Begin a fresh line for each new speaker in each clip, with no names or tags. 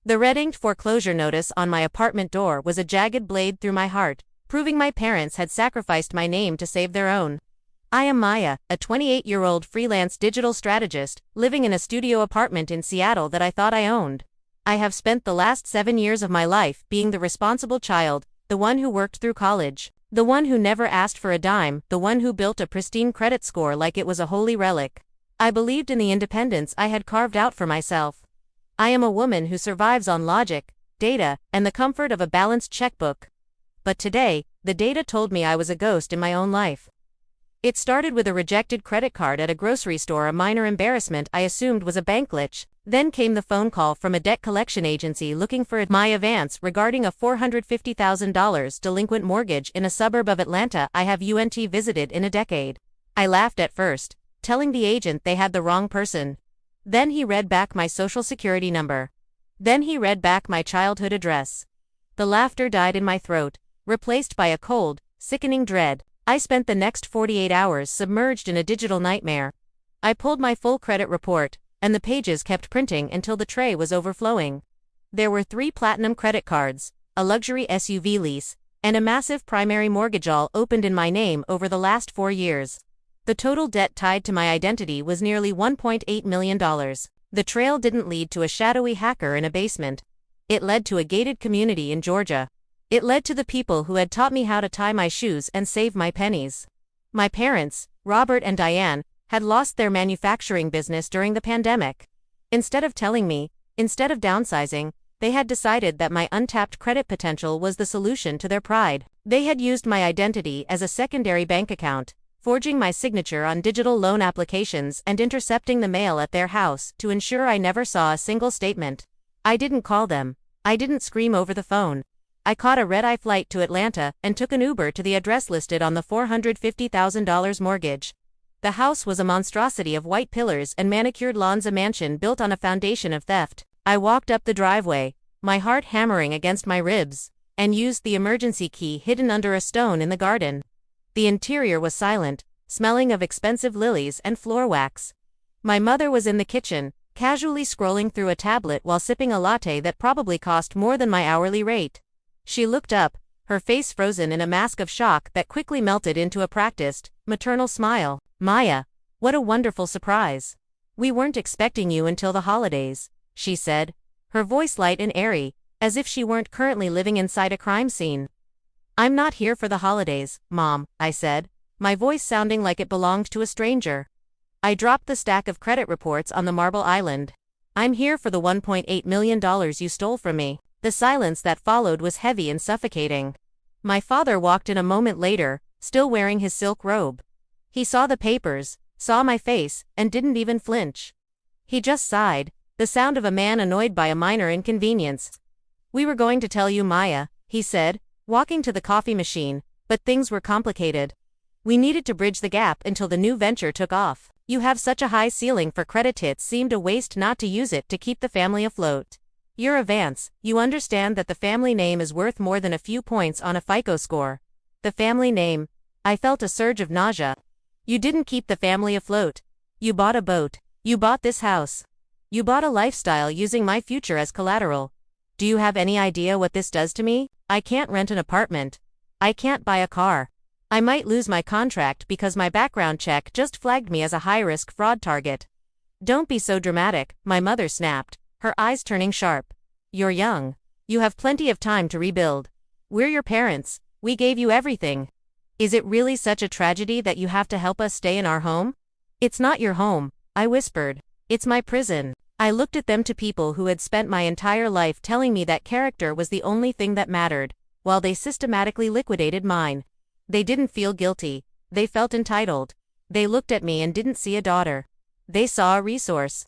The red-inked foreclosure notice on my apartment door was a jagged blade through my heart, proving my parents had sacrificed my name to save their own. I am Maya, a 28-year-old freelance digital strategist, living in a studio apartment in Seattle that I thought I owned. I have spent the last 7 years of my life being the responsible child, the one who worked through college, the one who never asked for a dime, the one who built a pristine credit score like it was a holy relic. I believed in the independence I had carved out for myself. I am a woman who survives on logic, data, and the comfort of a balanced checkbook. But today, the data told me I was a ghost in my own life. It started with a rejected credit card at a grocery store, a minor embarrassment I assumed was a bank glitch. Then came the phone call from a debt collection agency looking for my advance regarding a $450,000 delinquent mortgage in a suburb of Atlanta I have visited in a decade. I laughed at first, telling the agent they had the wrong person. Then he read back my social security number. Then he read back my childhood address. The laughter died in my throat, replaced by a cold, sickening dread. I spent the next 48 hours submerged in a digital nightmare. I pulled my full credit report, and the pages kept printing until the tray was overflowing. There were 3 platinum credit cards, a luxury SUV lease, and a massive primary mortgage all opened in my name over the last 4 years. The total debt tied to my identity was nearly $1.8 million. The trail didn't lead to a shadowy hacker in a basement. It led to a gated community in Georgia. It led to the people who had taught me how to tie my shoes and save my pennies. My parents, Robert and Diane, had lost their manufacturing business during the pandemic. Instead of telling me, instead of downsizing, they had decided that my untapped credit potential was the solution to their pride. They had used my identity as a secondary bank account, forging my signature on digital loan applications and intercepting the mail at their house to ensure I never saw a single statement. I didn't call them. I didn't scream over the phone. I caught a red-eye flight to Atlanta and took an Uber to the address listed on the $450,000 mortgage. The house was a monstrosity of white pillars and manicured lawns, a mansion built on a foundation of theft. I walked up the driveway, my heart hammering against my ribs, and used the emergency key hidden under a stone in the garden. The interior was silent, smelling of expensive lilies and floor wax. My mother was in the kitchen, casually scrolling through a tablet while sipping a latte that probably cost more than my hourly rate. She looked up, her face frozen in a mask of shock that quickly melted into a practiced, maternal smile. "Maya, what a wonderful surprise. We weren't expecting you until the holidays," she said, her voice light and airy, as if she weren't currently living inside a crime scene. "I'm not here for the holidays, Mom," I said, my voice sounding like it belonged to a stranger. I dropped the stack of credit reports on the marble island. "I'm here for the $1.8 million you stole from me." The silence that followed was heavy and suffocating. My father walked in a moment later, still wearing his silk robe. He saw the papers, saw my face, and didn't even flinch. He just sighed, the sound of a man annoyed by a minor inconvenience. "We were going to tell you, Maya," he said, walking to the coffee machine, "but things were complicated. We needed to bridge the gap until the new venture took off. You have such a high ceiling for credit, it seemed a waste not to use it to keep the family afloat. Your advance, you understand that the family name is worth more than a few points on a FICO score." The family name. I felt a surge of nausea. "You didn't keep the family afloat. You bought a boat. You bought this house. You bought a lifestyle using my future as collateral. Do you have any idea what this does to me? I can't rent an apartment. I can't buy a car. I might lose my contract because my background check just flagged me as a high-risk fraud target." "Don't be so dramatic," my mother snapped, her eyes turning sharp. "You're young. You have plenty of time to rebuild. We're your parents. We gave you everything. Is it really such a tragedy that you have to help us stay in our home?" "It's not your home," I whispered. "It's my prison." I looked at them, to people who had spent my entire life telling me that character was the only thing that mattered, while they systematically liquidated mine. They didn't feel guilty. They felt entitled. They looked at me and didn't see a daughter. They saw a resource.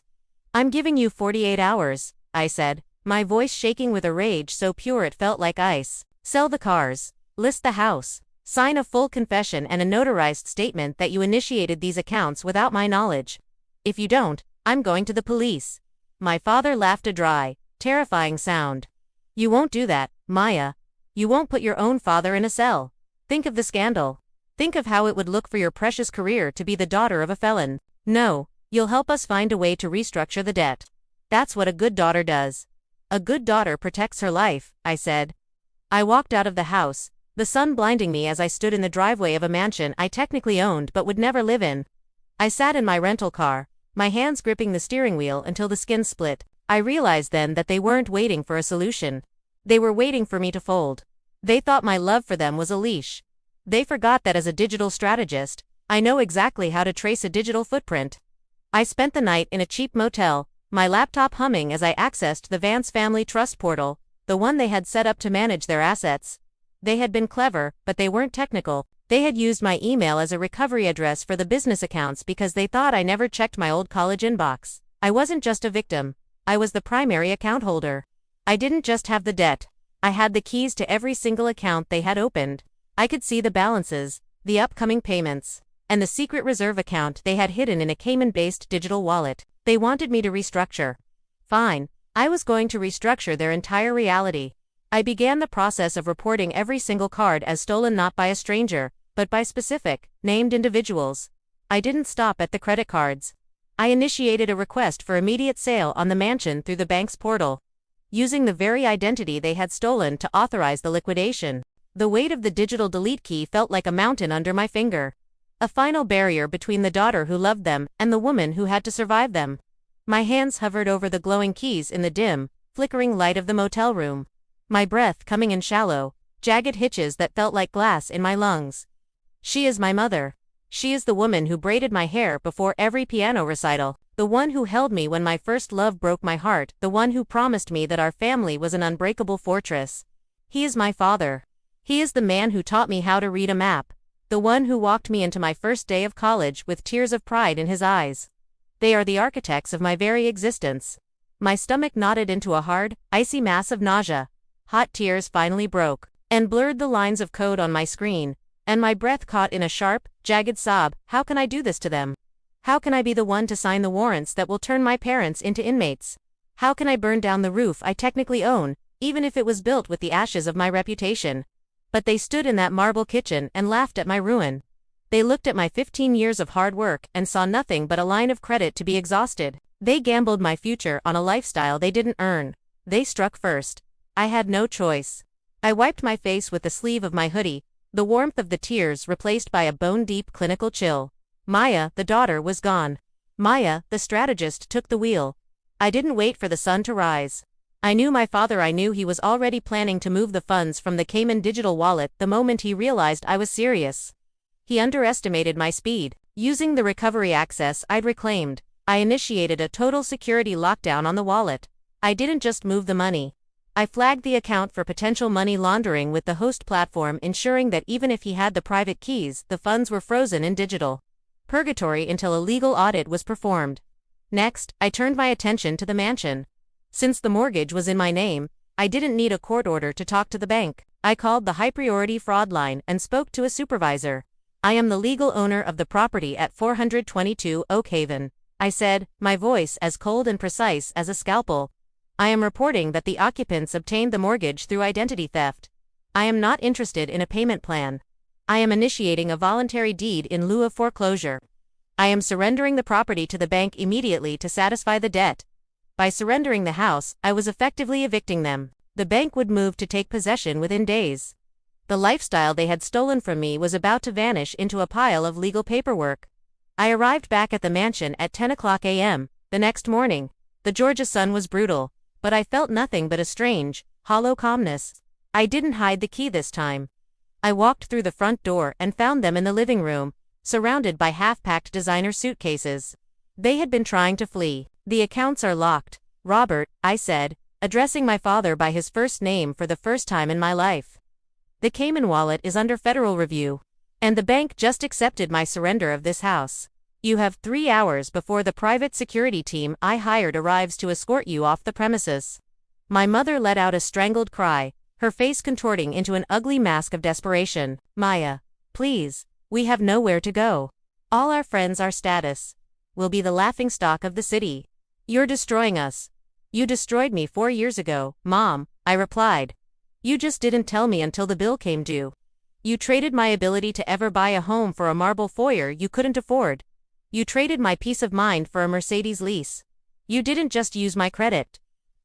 "I'm giving you 48 hours, I said, my voice shaking with a rage so pure it felt like ice. "Sell the cars. List the house. Sign a full confession and a notarized statement that you initiated these accounts without my knowledge. If you don't, I'm going to the police." My father laughed, a dry, terrifying sound. "You won't do that, Maya. You won't put your own father in a cell. Think of the scandal. Think of how it would look for your precious career to be the daughter of a felon. No, you'll help us find a way to restructure the debt. That's what a good daughter does." A good daughter protects her life, I said. I walked out of the house, the sun blinding me as I stood in the driveway of a mansion I technically owned but would never live in. I sat in my rental car, my hands gripping the steering wheel until the skin split. I realized then that they weren't waiting for a solution. They were waiting for me to fold. They thought my love for them was a leash. They forgot that as a digital strategist, I know exactly how to trace a digital footprint. I spent the night in a cheap motel, my laptop humming as I accessed the Vance Family Trust portal, the one they had set up to manage their assets. They had been clever, but they weren't technical. They had used my email as a recovery address for the business accounts because they thought I never checked my old college inbox. I wasn't just a victim. I was the primary account holder. I didn't just have the debt. I had the keys to every single account they had opened. I could see the balances, the upcoming payments, and the secret reserve account they had hidden in a Cayman-based digital wallet. They wanted me to restructure. Fine. I was going to restructure their entire reality. I began the process of reporting every single card as stolen not by a stranger, but by specific, named individuals. I didn't stop at the credit cards. I initiated a request for immediate sale on the mansion through the bank's portal, using the very identity they had stolen to authorize the liquidation. The weight of the digital delete key felt like a mountain under my finger. A final barrier between the daughter who loved them and the woman who had to survive them. My hands hovered over the glowing keys in the dim, flickering light of the motel room. My breath coming in shallow, jagged hitches that felt like glass in my lungs. She is my mother. She is the woman who braided my hair before every piano recital, the one who held me when my first love broke my heart, the one who promised me that our family was an unbreakable fortress. He is my father. He is the man who taught me how to read a map, the one who walked me into my first day of college with tears of pride in his eyes. They are the architects of my very existence. My stomach knotted into a hard, icy mass of nausea. Hot tears finally broke, and blurred the lines of code on my screen, and my breath caught in a sharp, jagged sob. How can I do this to them? How can I be the one to sign the warrants that will turn my parents into inmates? How can I burn down the roof I technically own, even if it was built with the ashes of my reputation? But they stood in that marble kitchen and laughed at my ruin. They looked at my 15 years of hard work and saw nothing but a line of credit to be exhausted. They gambled my future on a lifestyle they didn't earn. They struck first. I had no choice. I wiped my face with the sleeve of my hoodie, the warmth of the tears replaced by a bone-deep clinical chill. Maya, the daughter, was gone. Maya, the strategist, took the wheel. I didn't wait for the sun to rise. I knew my father. I knew he was already planning to move the funds from the Cayman digital wallet the moment he realized I was serious. He underestimated my speed. Using the recovery access I'd reclaimed, I initiated a total security lockdown on the wallet. I didn't just move the money. I flagged the account for potential money laundering with the host platform, ensuring that even if he had the private keys, the funds were frozen in digital purgatory until a legal audit was performed. Next, I turned my attention to the mansion. Since the mortgage was in my name, I didn't need a court order to talk to the bank. I called the high-priority fraud line and spoke to a supervisor. I am the legal owner of the property at 422 Oak Haven, I said, my voice as cold and precise as a scalpel. I am reporting that the occupants obtained the mortgage through identity theft. I am not interested in a payment plan. I am initiating a voluntary deed in lieu of foreclosure. I am surrendering the property to the bank immediately to satisfy the debt. By surrendering the house, I was effectively evicting them. The bank would move to take possession within days. The lifestyle they had stolen from me was about to vanish into a pile of legal paperwork. I arrived back at the mansion at 10 o'clock a.m. the next morning. The Georgia sun was brutal, but I felt nothing but a strange, hollow calmness. I didn't hide the key this time. I walked through the front door and found them in the living room, surrounded by half-packed designer suitcases. They had been trying to flee. The accounts are locked, Robert, I said, addressing my father by his first name for the first time in my life. The Cayman wallet is under federal review, and the bank just accepted my surrender of this house. You have 3 hours before the private security team I hired arrives to escort you off the premises. My mother let out a strangled cry, her face contorting into an ugly mask of desperation. Maya, please, we have nowhere to go. All our friends are status. We'll be the laughingstock of the city. You're destroying us. You destroyed me 4 years ago, Mom, I replied. You just didn't tell me until the bill came due. You traded my ability to ever buy a home for a marble foyer you couldn't afford. You traded my peace of mind for a Mercedes lease. You didn't just use my credit.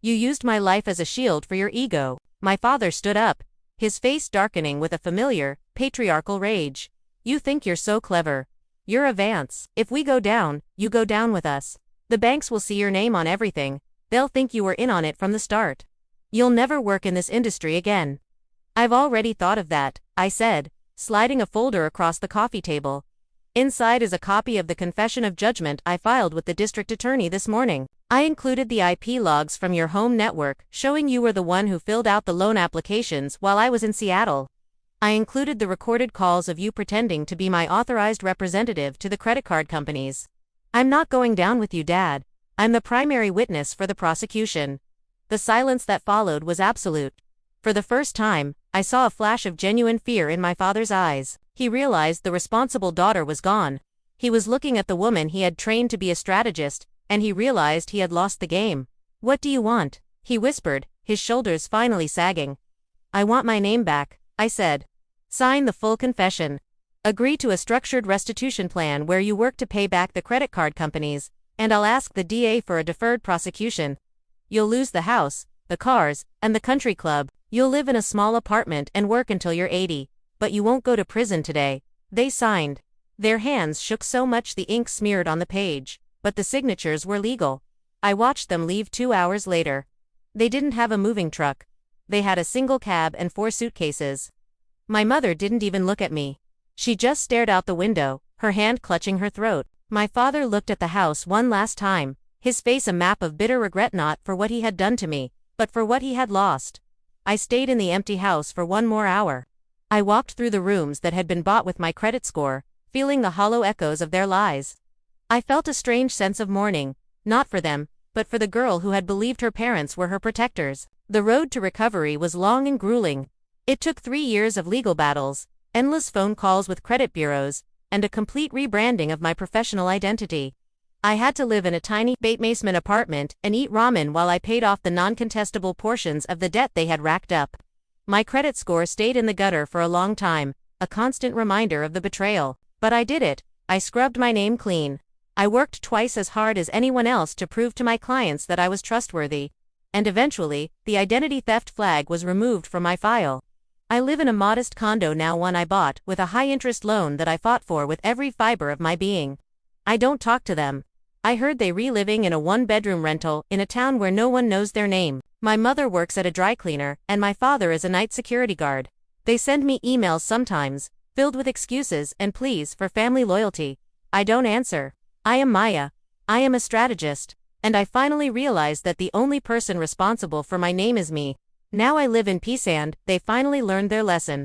You used my life as a shield for your ego. My father stood up, his face darkening with a familiar, patriarchal rage. You think you're so clever. You're a Vance. If we go down, you go down with us. The banks will see your name on everything. They'll think you were in on it from the start. You'll never work in this industry again. I've already thought of that, I said, sliding a folder across the coffee table. Inside is a copy of the confession of judgment I filed with the district attorney this morning. I included the IP logs from your home network, showing you were the one who filled out the loan applications while I was in Seattle. I included the recorded calls of you pretending to be my authorized representative to the credit card companies. I'm not going down with you, Dad. I'm the primary witness for the prosecution. The silence that followed was absolute. For the first time, I saw a flash of genuine fear in my father's eyes. He realized the responsible daughter was gone. He was looking at the woman he had trained to be a strategist, and he realized he had lost the game. What do you want? He whispered, his shoulders finally sagging. I want my name back, I said. Sign the full confession. Agree to a structured restitution plan where you work to pay back the credit card companies, and I'll ask the DA for a deferred prosecution. You'll lose the house, the cars, and the country club. You'll live in a small apartment and work until you're 80, but you won't go to prison today. They signed. Their hands shook so much the ink smeared on the page, but the signatures were legal. I watched them leave 2 hours later. They didn't have a moving truck. They had a single cab and 4 suitcases. My mother didn't even look at me. She just stared out the window, her hand clutching her throat. My father looked at the house one last time, his face a map of bitter regret, not for what he had done to me, but for what he had lost. I stayed in the empty house for 1 more hour. I walked through the rooms that had been bought with my credit score, feeling the hollow echoes of their lies. I felt a strange sense of mourning, not for them, but for the girl who had believed her parents were her protectors. The road to recovery was long and grueling. It took 3 years of legal battles, endless phone calls with credit bureaus, and a complete rebranding of my professional identity. I had to live in a tiny basement apartment and eat ramen while I paid off the non-contestable portions of the debt they had racked up. My credit score stayed in the gutter for a long time, a constant reminder of the betrayal. But I did it. I scrubbed my name clean. I worked twice as hard as anyone else to prove to my clients that I was trustworthy. And eventually, the identity theft flag was removed from my file. I live in a modest condo now, one I bought with a high-interest loan that I fought for with every fiber of my being. I don't talk to them. I heard they reliving in a 1-bedroom rental in a town where no one knows their name. My mother works at a dry cleaner, and my father is a night security guard. They send me emails sometimes, filled with excuses and pleas for family loyalty. I don't answer. I am Maya. I am a strategist. And I finally realized that the only person responsible for my name is me. Now I live in peace, and they finally learned their lesson.